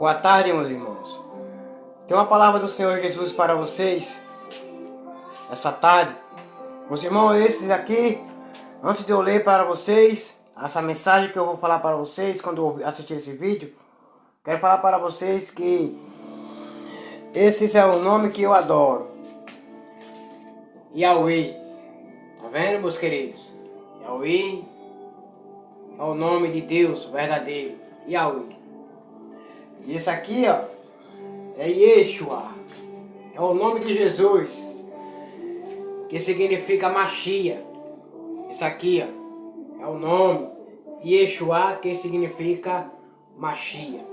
Boa tarde, meus irmãos. Tem uma palavra do Senhor Jesus para vocês essa tarde. Meus irmãos, esses aqui, antes de eu ler para vocês essa mensagem que eu vou falar para vocês quando eu assistir esse vídeo, quero falar para vocês que esse é o nome que eu adoro. Yahweh. Tá vendo, meus queridos? Yahweh é o nome de Deus verdadeiro. Yahweh. E esse aqui, ó, é Yeshua. É o nome de Jesus, que significa Machia. Esse aqui, ó, é o nome Yeshua, que significa Machia.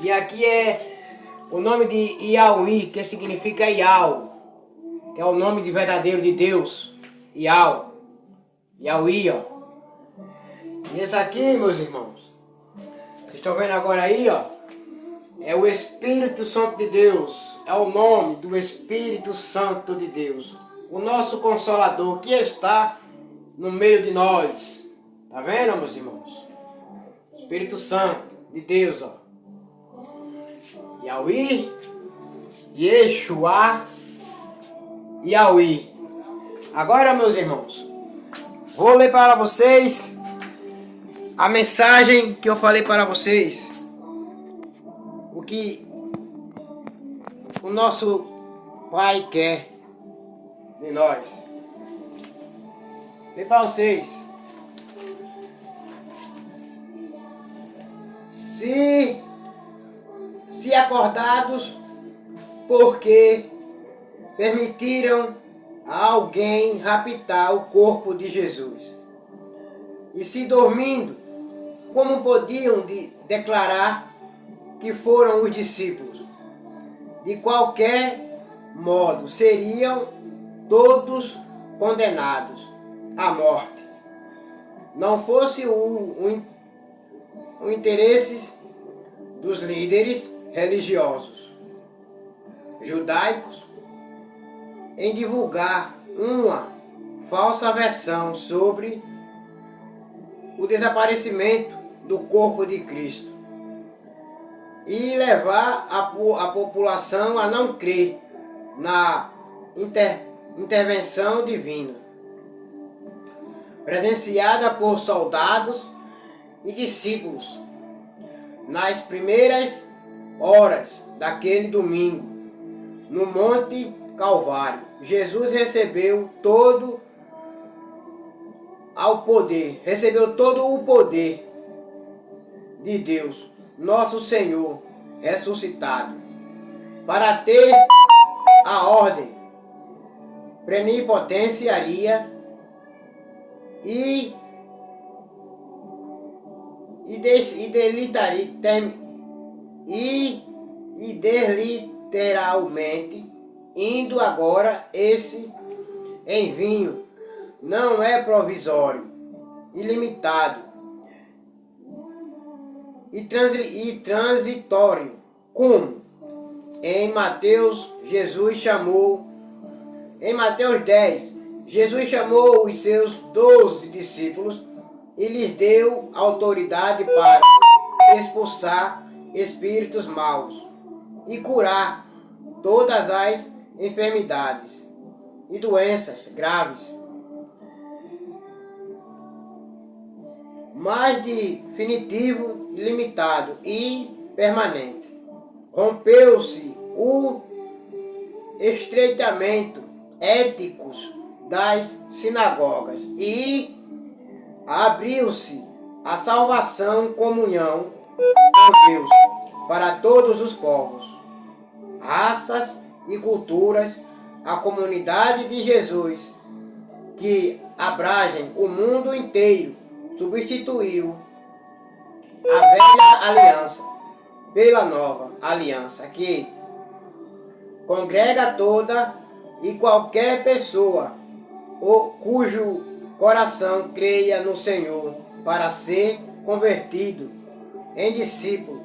E aqui é o nome de Yahweh, que significa Yahweh, que é o nome de verdadeiro de Deus. Yahweh. Yahweh, ó. E esse aqui, meus irmãos, vocês estão vendo agora aí, ó, é o Espírito Santo de Deus. É o nome do Espírito Santo de Deus, o nosso Consolador, que está no meio de nós. Tá vendo, meus irmãos? Espírito Santo de Deus, ó. Yahweh, Yeshua, Yahweh. Agora, meus irmãos, vou ler para vocês a mensagem que eu falei para vocês. O que o nosso Pai quer de nós. Lê para vocês. Se acordados, porque permitiram a alguém raptar o corpo de Jesus. E se dormindo, como podiam declarar que foram os discípulos? De qualquer modo, seriam todos condenados à morte. Não fosse o interesse dos líderes religiosos judaicos em divulgar uma falsa versão sobre o desaparecimento do corpo de Cristo e levar a população a não crer na intervenção divina, presenciada por soldados e discípulos nas primeiras horas daquele domingo, no Monte Calvário. Jesus recebeu todo o poder de Deus, nosso Senhor ressuscitado, para ter a ordem plenipotenciária e literalmente indo agora. Esse envio não é provisório, ilimitado e transitório, como em Mateus 10, Jesus chamou os seus 12 discípulos e lhes deu autoridade para expulsar espíritos maus e curar todas as enfermidades e doenças graves. Mais definitivo, ilimitado e permanente. Rompeu-se o estreitamento éticos das sinagogas e abriu-se a salvação, comunhão com Deus para todos os povos, raças e culturas. A comunidade de Jesus, que abrangem o mundo inteiro, substituiu a velha aliança pela nova aliança, que congrega toda e qualquer pessoa cujo coração creia no Senhor para ser convertido em discípulo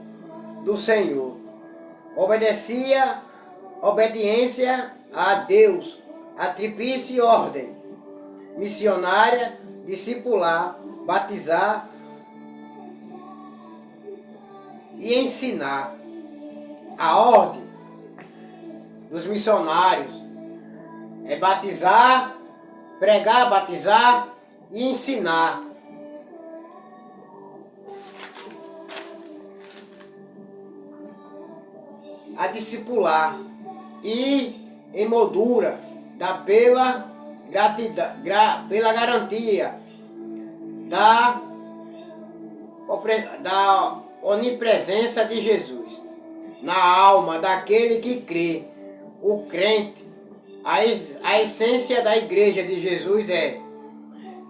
do Senhor. Obediência a Deus, a tríplice ordem missionária, discipular, batizar e ensinar. A ordem dos missionários é batizar, pregar, batizar e ensinar. A discipular e em moldura pela garantia da onipresença de Jesus na alma daquele que crê. O crente, a essência da igreja de Jesus é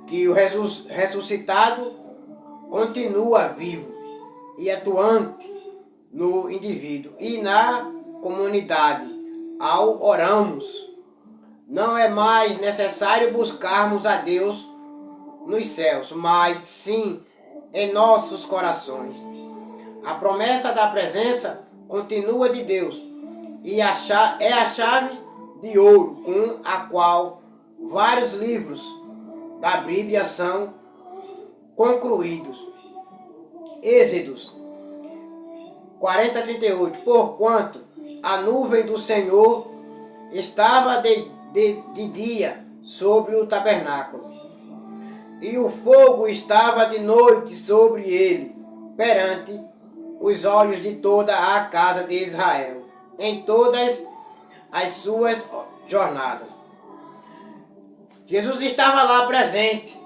que o ressuscitado continua vivo e atuante no indivíduo e na comunidade. Ao oramos, não é mais necessário buscarmos a Deus nos céus, mas sim em nossos corações. A promessa da presença continua de Deus e é a chave de ouro com a qual vários livros da Bíblia são concluídos. Êxodos 40:38. Porquanto a nuvem do Senhor estava de dia sobre o tabernáculo, e o fogo estava de noite sobre ele, perante os olhos de toda a casa de Israel, em todas as suas jornadas. Jesus estava lá presente.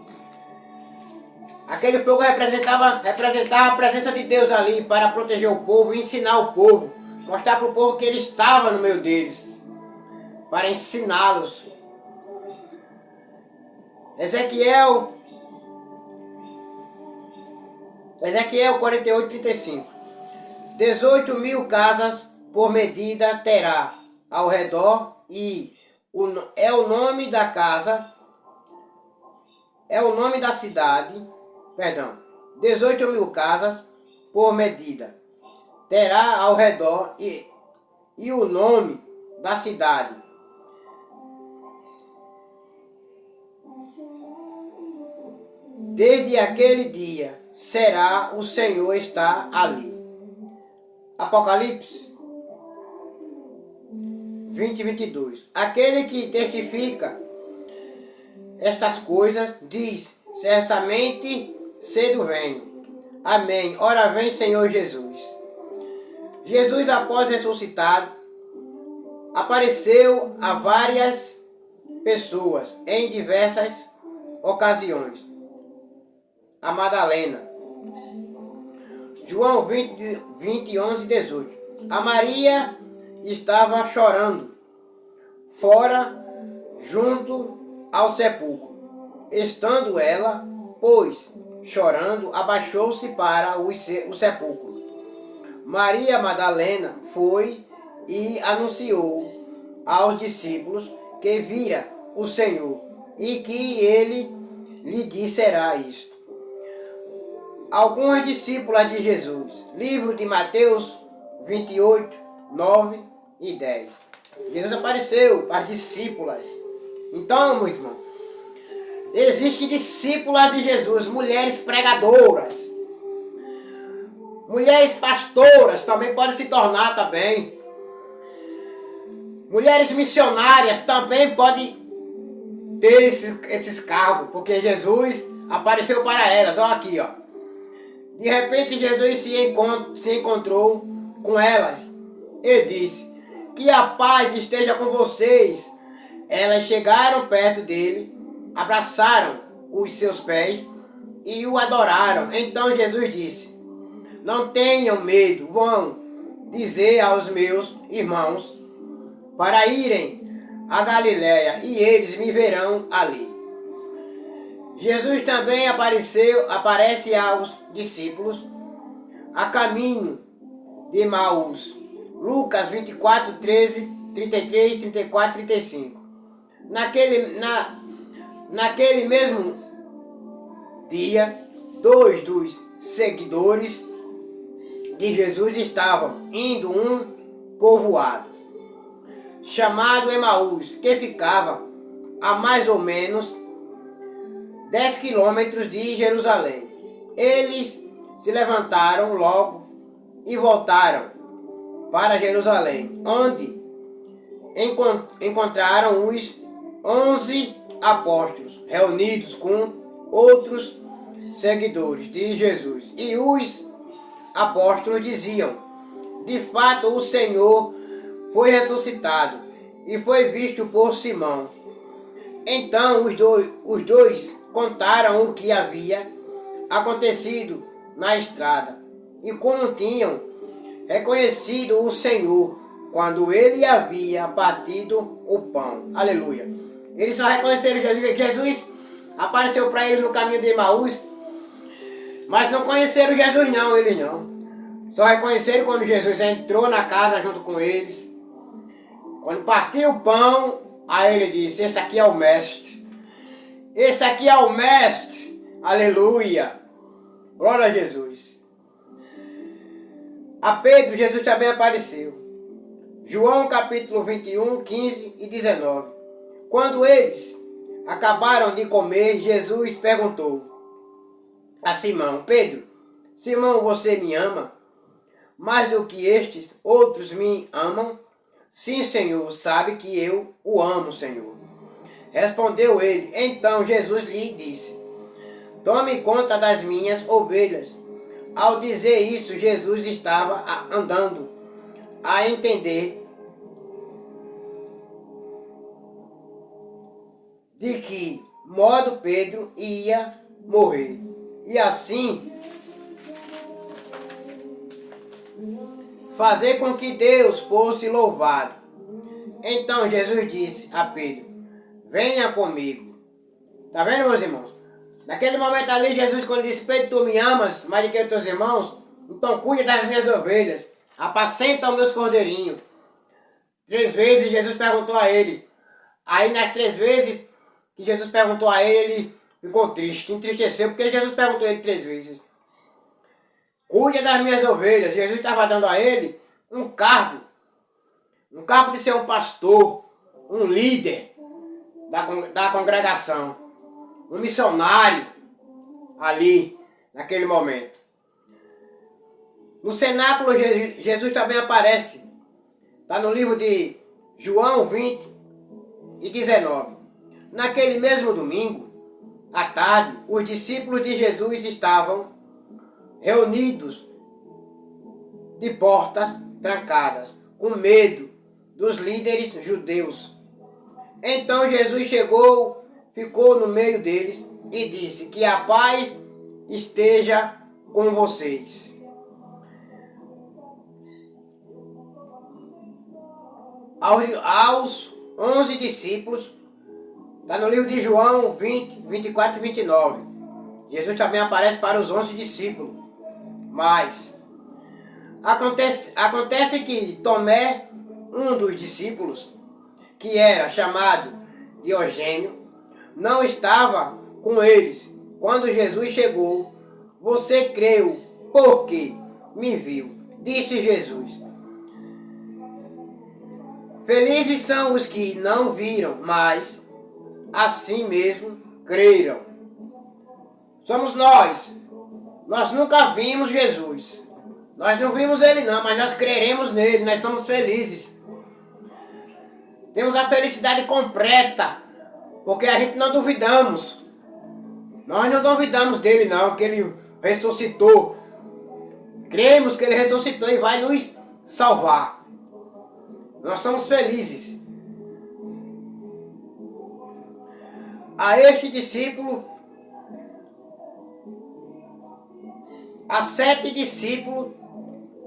Aquele fogo representava a presença de Deus ali para proteger o povo, ensinar o povo, mostrar para o povo que ele estava no meio deles, para ensiná-los. Ezequiel 48:35. 18.000 casas por medida terá ao redor, e é o nome da casa, é o nome da cidade, 18.000 casas por medida terá ao redor, e o nome da cidade. Desde aquele dia será o Senhor estar ali. Apocalipse 20:22. Aquele que testifica estas coisas diz: certamente cedo venho. Amém. Ora vem, Senhor Jesus. Jesus, após ressuscitado, apareceu a várias pessoas em diversas ocasiões. A Madalena. João 20:11-18. A Maria estava chorando fora, junto ao sepulcro. Estando ela, pois, chorando, abaixou-se para o sepulcro. Maria Madalena foi e anunciou aos discípulos que vira o Senhor e que ele lhe dissera isto. Algumas discípulas de Jesus. Livro de Mateus 28:9-10. Jesus apareceu para as discípulas. Então, meu irmão, existem discípulas de Jesus, mulheres pregadoras, mulheres pastoras também podem se tornar também. Mulheres missionárias também podem ter esses cargos, porque Jesus apareceu para elas. Olha aqui, ó. De repente Jesus se encontrou com elas e disse: que a paz esteja com vocês. Elas chegaram perto dele, abraçaram os seus pés e o adoraram. Então Jesus disse: não tenham medo, vão dizer aos meus irmãos para irem a Galiléia e eles me verão ali. Jesus também aparece aos discípulos a caminho de Emaús. Lucas 24:13-33-34-35. Naquele mesmo dia, 2 dos seguidores de Jesus estavam indo um povoado chamado Emaús, que ficava a mais ou menos 10 quilômetros de Jerusalém. Eles se levantaram logo e voltaram para Jerusalém, onde encontraram os 11 apóstolos reunidos com outros seguidores de Jesus. E os apóstolos diziam: de fato, o Senhor foi ressuscitado e foi visto por Simão. Então os dois contaram o que havia acontecido na estrada e como tinham reconhecido o Senhor quando ele havia partido o pão. Aleluia. Eles só reconheceram Jesus. Jesus apareceu para eles no caminho de Emaús, mas não conheceram Jesus não, eles não. Só reconheceram quando Jesus entrou na casa junto com eles. Quando partiu o pão, aí ele disse: esse aqui é o mestre. Esse aqui é o mestre. Aleluia. Glória a Jesus. A Pedro, Jesus também apareceu. João capítulo 21, 15 e 19. Quando eles acabaram de comer, Jesus perguntou a Simão: Pedro, Simão, você me ama? Mais do que estes outros me amam? Sim, Senhor, sabe que eu o amo, Senhor. Respondeu ele. Então Jesus lhe disse: tome conta das minhas ovelhas. Ao dizer isso, Jesus estava andando a entender de que modo Pedro ia morrer. E assim fazer com que Deus fosse louvado. Então Jesus disse a Pedro: venha comigo. Tá vendo, meus irmãos? Naquele momento ali, Jesus, quando disse: Pedro, tu me amas mais do que os teus irmãos? Então cuida das minhas ovelhas, apacenta os meus cordeirinhos. 3 vezes Jesus perguntou a ele. Aí nas 3 vezes que Jesus perguntou a ele, ele ficou triste, entristeceu, porque Jesus perguntou a ele 3 vezes. Cuida das minhas ovelhas. Jesus estava dando a ele um cargo de ser um pastor, um líder da congregação, um missionário ali, naquele momento. No cenáculo, Jesus também aparece. Está no livro de João 20 e 19. Naquele mesmo domingo, à tarde, os discípulos de Jesus estavam reunidos de portas trancadas, com medo dos líderes judeus. Então Jesus chegou, ficou no meio deles e disse: que a paz esteja com vocês. Aos 11 discípulos, está no livro de João 20, 24 e 29. Jesus também aparece para os 11 discípulos. Mas acontece que Tomé, um dos discípulos, que era chamado Diogênio, não estava com eles quando Jesus chegou. Você creu porque me viu, disse Jesus. Felizes são os que não viram, mas assim mesmo creram. Somos nós. Nós nunca vimos Jesus. Nós não vimos ele não, mas nós creremos nele, nós somos felizes. Temos a felicidade completa, porque a gente não duvidamos. Nós não duvidamos dele não, que ele ressuscitou. Cremos que ele ressuscitou e vai nos salvar. Nós somos felizes. A este discípulo, a 7 discípulos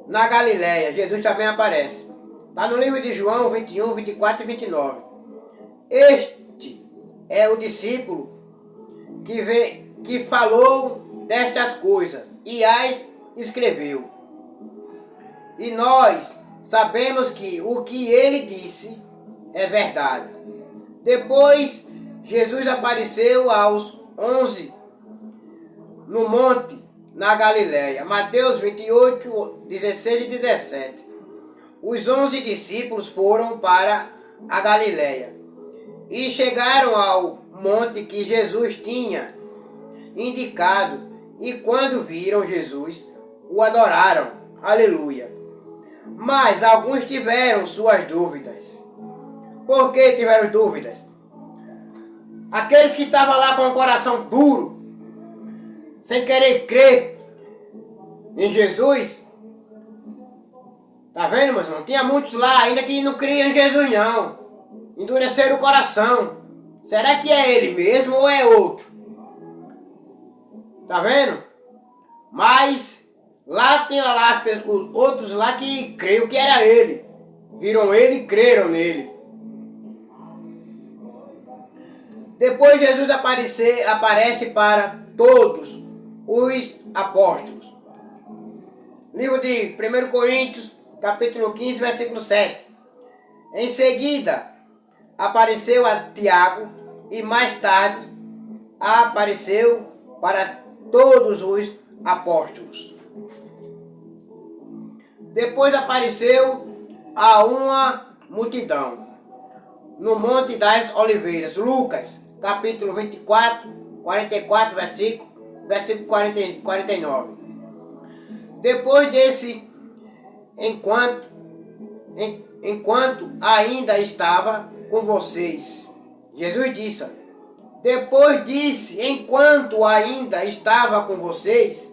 na Galileia, Jesus também aparece. Está no livro de João 21, 24 e 29. Este é o discípulo que falou destas coisas e as escreveu. E nós sabemos que o que ele disse é verdade. Depois, Jesus apareceu aos 11 no monte, na Galileia. Mateus 28, 16 e 17. Os 11 discípulos foram para a Galileia e chegaram ao monte que Jesus tinha indicado, e quando viram Jesus, o adoraram, Aleluia. Mas alguns tiveram suas dúvidas. Por que tiveram dúvidas? Aqueles que estavam lá com o coração duro, sem querer crer em Jesus. Tá vendo, meus irmãos? Tinha muitos lá ainda que não criam em Jesus, não. Endureceram o coração. Será que é ele mesmo ou é outro? Tá vendo? Mas lá tinha lá outros lá que creram que era ele. Viram ele e creram nele. Depois Jesus aparece para todos os apóstolos. Livro de 1 Coríntios, capítulo 15, versículo 7. Em seguida, apareceu a Tiago e mais tarde apareceu para todos os apóstolos. Depois apareceu a uma multidão no Monte das Oliveiras. Lucas, capítulo 24, 44, versículo 49. Depois desse, enquanto ainda estava com vocês, Jesus disse, depois disse, enquanto ainda estava com vocês,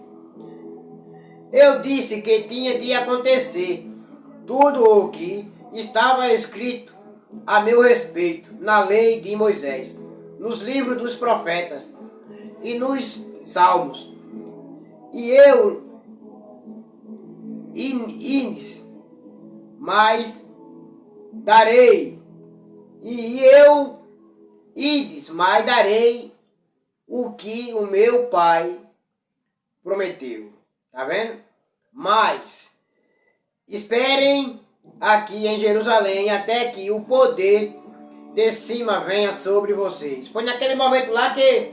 eu disse que tinha de acontecer tudo o que estava escrito a meu respeito na lei de Moisés, nos livros dos profetas e nos salmos. E eu mas darei, mas darei o que o meu Pai prometeu. Tá vendo? Mas esperem aqui em Jerusalém até que o poder de cima venha sobre vocês. Foi naquele momento lá que,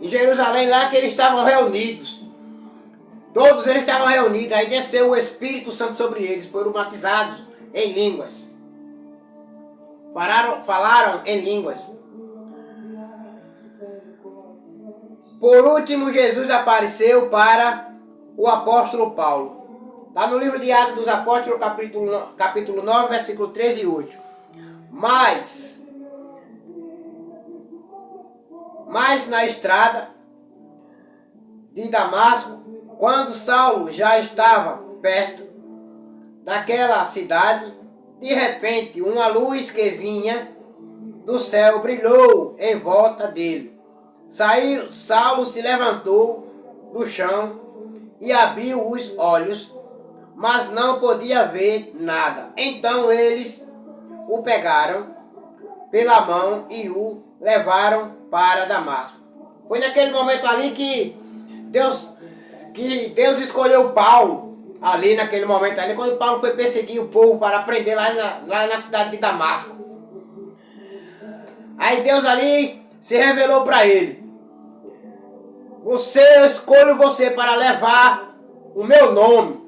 em Jerusalém, lá que eles estavam reunidos. Todos eles estavam reunidos, aí desceu o Espírito Santo sobre eles, foram batizados em línguas. Falaram em línguas. Por último, Jesus apareceu para o apóstolo Paulo. Está no livro de Atos dos Apóstolos, capítulo 9, versículo 13 e 8. Mas na estrada de Damasco, quando Saulo já estava perto daquela cidade, de repente uma luz que vinha do céu brilhou em volta dele. Saulo se levantou do chão e abriu os olhos, mas não podia ver nada. Então eles o pegaram pela mão e o levaram para Damasco. Foi naquele momento ali que Deus escolheu Paulo, ali naquele momento ali, quando Paulo foi perseguir o povo para prender lá na cidade de Damasco. Aí Deus ali se revelou para ele. Eu escolho você para levar o meu nome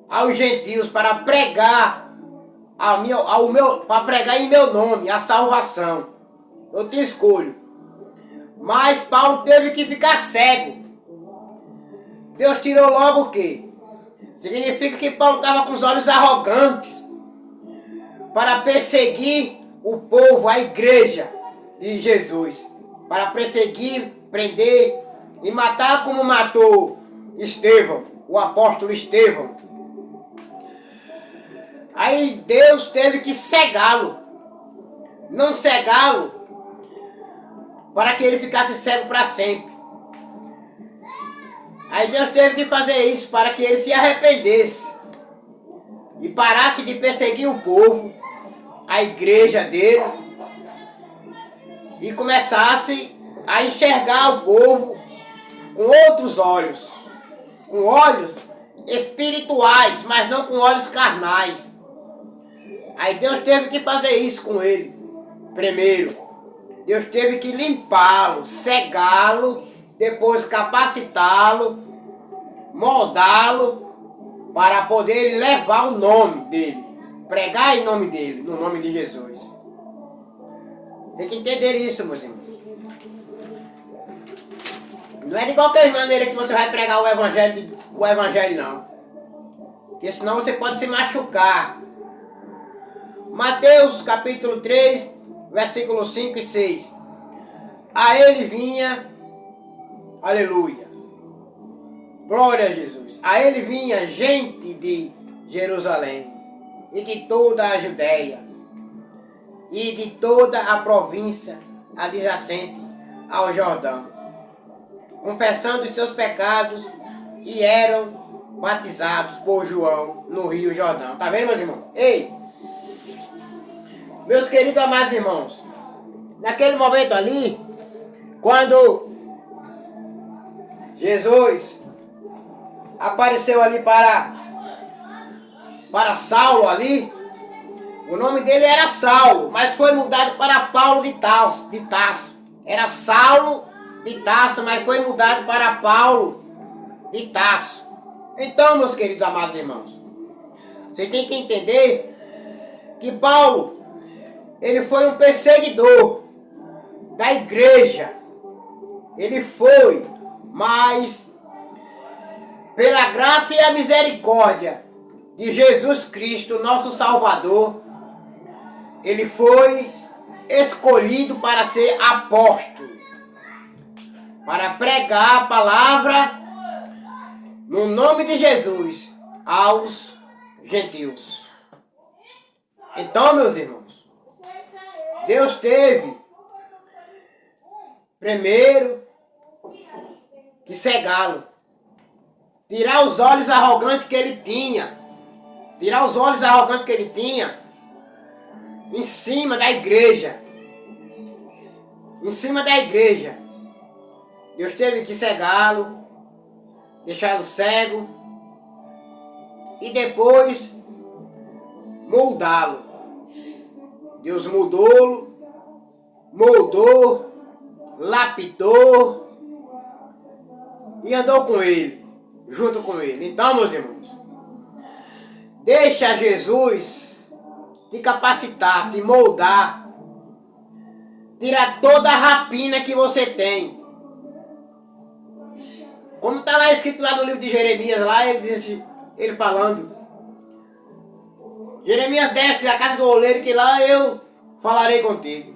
aos gentios, para pregar para pregar em meu nome a salvação. Eu te escolho. Mas Paulo teve que ficar cego. Deus tirou logo o quê? Significa que Paulo estava com os olhos arrogantes para perseguir o povo, a igreja de Jesus. Para perseguir, prender e matar como matou Estevão, o apóstolo Estevão. Aí Deus teve que cegá-lo. Não cegá-lo para que ele ficasse cego para sempre. Aí Deus teve que fazer isso para que ele se arrependesse e parasse de perseguir o povo, a igreja dele, e começasse a enxergar o povo com outros olhos, com olhos espirituais, mas não com olhos carnais. Aí Deus teve que fazer isso com ele. Primeiro, Deus teve que limpá-lo, cegá-lo, depois capacitá-lo, moldá-lo, para poder levar o nome dele, pregar em nome dele, no nome de Jesus. Tem que entender isso, meus irmãos. Não é de qualquer maneira que você vai pregar o evangelho não. porque senão você pode se machucar. Mateus capítulo 3, versículos 5 e 6. A ele vinha, aleluia, glória a Jesus. A ele vinha gente de Jerusalém e de toda a Judéia e de toda a província adjacente ao Jordão, confessando os seus pecados, e eram batizados por João no Rio Jordão. Tá vendo, meus irmãos? Ei, meus queridos amados irmãos, naquele momento ali, quando Jesus apareceu ali para Saulo ali, o nome dele era Saulo, mas foi mudado para Paulo de Tarso. Era Saulo de Tarso, mas foi mudado para Paulo de Tarso. Então, meus queridos amados irmãos, você tem que entender que Paulo, ele foi um perseguidor da igreja. Ele foi, mas pela graça e a misericórdia de Jesus Cristo, nosso Salvador, ele foi escolhido para ser apóstolo, para pregar a palavra no nome de Jesus aos gentios. Então, meus irmãos, Deus teve primeiro que cegá-lo, tirar os olhos arrogantes que ele tinha, em cima da igreja. Deus teve que cegá-lo, deixá-lo cego e depois moldá-lo. Deus moldou, lapidou e andou com ele, junto com ele. Então, meus irmãos, deixa Jesus te capacitar, te moldar, tirar toda a rapina que você tem. Como está lá escrito lá no livro de Jeremias, lá ele falando, Jeremias, desce à casa do oleiro que lá eu falarei contigo.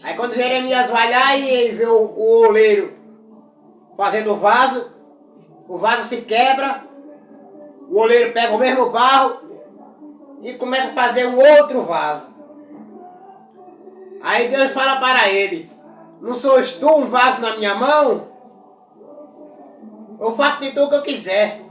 Aí quando Jeremias vai lá e ele vê o oleiro fazendo o vaso se quebra, o oleiro pega o mesmo barro e começa a fazer um outro vaso. Aí Deus fala para ele, não sou tu um vaso na minha mão? Eu faço de tudo o que eu quiser.